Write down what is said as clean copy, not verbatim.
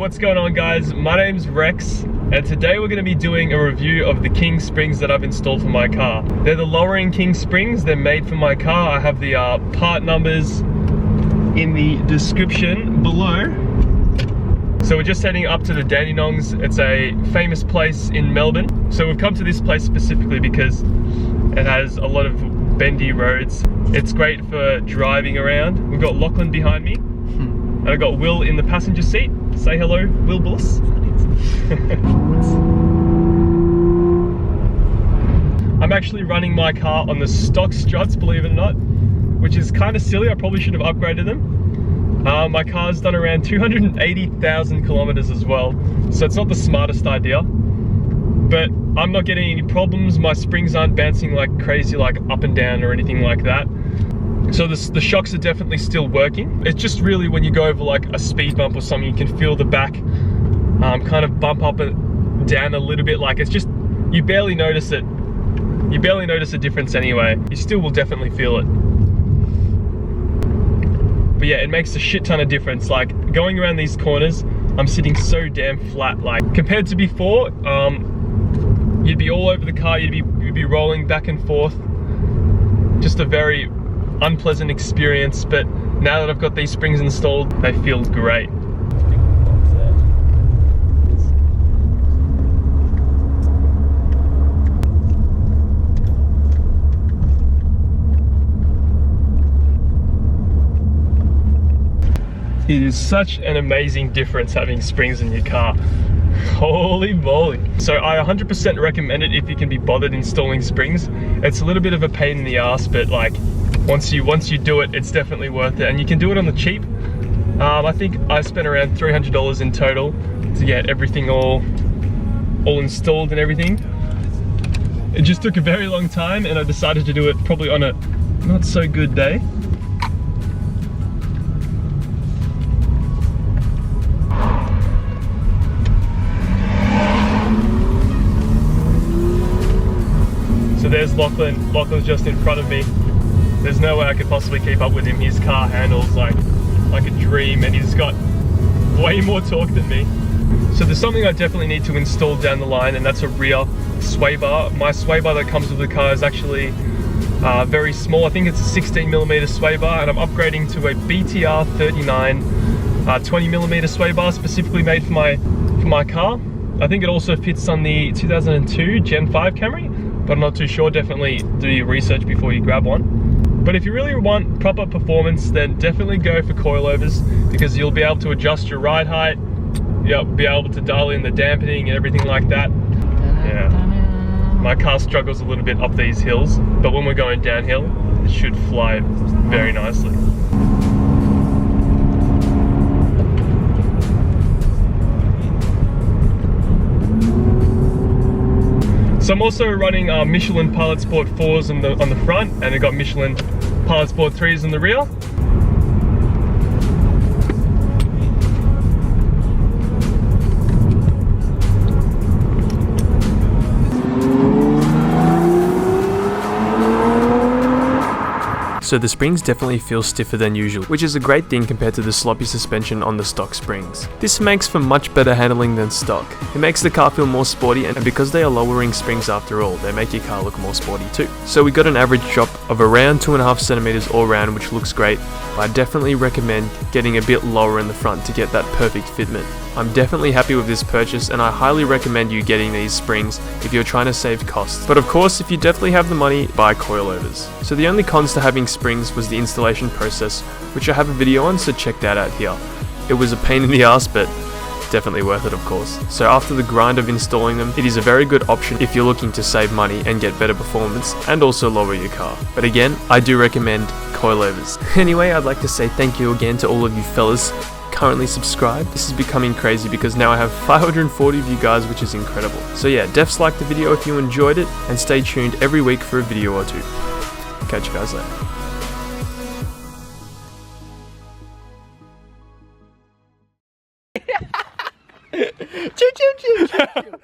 what's going on guys? My name's Rex and today we're going to be doing a review of the King springs that I've installed for my car. They're the lowering King springs, they're made for my car. I have the part numbers in the description below. So we're just heading up to the Dandenongs. It's a famous place in Melbourne. So we've come to this place specifically because it has a lot of bendy roads. It's great for driving around. We've got Lachlan behind me. And I got Will in the passenger seat. Say hello, Will Boss. I'm actually running my car on the stock struts, believe it or not, which is kind of silly. I probably should have upgraded them. My car's done around 280,000 kilometers as well, so it's not the smartest idea. But I'm not getting any problems. My springs aren't bouncing like crazy, like up and down or anything like that. So the shocks are definitely still working. It's just really when you go over like a speed bump or something, you can feel the back kind of bump up and down a little bit. Like it's just, you barely notice it. You barely notice a difference anyway. You still will definitely feel it. But yeah, it makes a shit ton of difference. Like going around these corners, I'm sitting so damn flat. Like compared to before, you'd be all over the car, you'd be rolling back and forth. Just a very unpleasant experience, but now that I've got these springs installed, they feel great. It is such an amazing difference having springs in your car. Holy moly. So I 100% recommend it if you can be bothered installing springs. It's a little bit of a pain in the ass, but like once you do it, it's definitely worth it. And you can do it on the cheap. I think I spent around $300 in total to get everything all installed and everything. It just took a very long time and I decided to do it probably on a not so good day. So there's Lachlan. Lachlan's just in front of me. There's no way I could possibly keep up with him. His car handles like a dream and he's got way more torque than me. So there's something I definitely need to install down the line, and that's a rear sway bar. My sway bar that comes with the car is actually very small. I think it's a 16mm sway bar, and I'm upgrading to a BTR 39 20mm sway bar specifically made for my car. I think it also fits on the 2002 Gen 5 Camry, but I'm not too sure. Definitely do your research before you grab one. But if you really want proper performance, then definitely go for coilovers, because you'll be able to adjust your ride height, you'll be able to dial in the dampening and everything like that. Yeah, my car struggles a little bit up these hills, but when we're going downhill, it should fly very nicely. So I'm also running Michelin Pilot Sport 4s on the front, and I've got Michelin Pilot Sport 3s in the rear. So the springs definitely feel stiffer than usual, which is a great thing compared to the sloppy suspension on the stock springs. This makes for much better handling than stock. It makes the car feel more sporty, and because they are lowering springs after all, they make your car look more sporty too. So we got an average drop of around 2.5 centimeters all round, which looks great, but I definitely recommend getting a bit lower in the front to get that perfect fitment. I'm definitely happy with this purchase, and I highly recommend you getting these springs if you're trying to save costs. But of course, if you definitely have the money, buy coilovers. So the only cons to having springs was the installation process, which I have a video on, so check that out here. It was a pain in the ass, but definitely worth it of course. So after the grind of installing them, it is a very good option if you're looking to save money and get better performance and also lower your car. But again, I do recommend coilovers. Anyway, I'd like to say thank you again to all of you fellas currently subscribed. This is becoming crazy because now I have 540 of you guys, which is incredible. So yeah, defs like the video if you enjoyed it, and stay tuned every week for a video or two. Catch you guys later. Choo choo choo choo.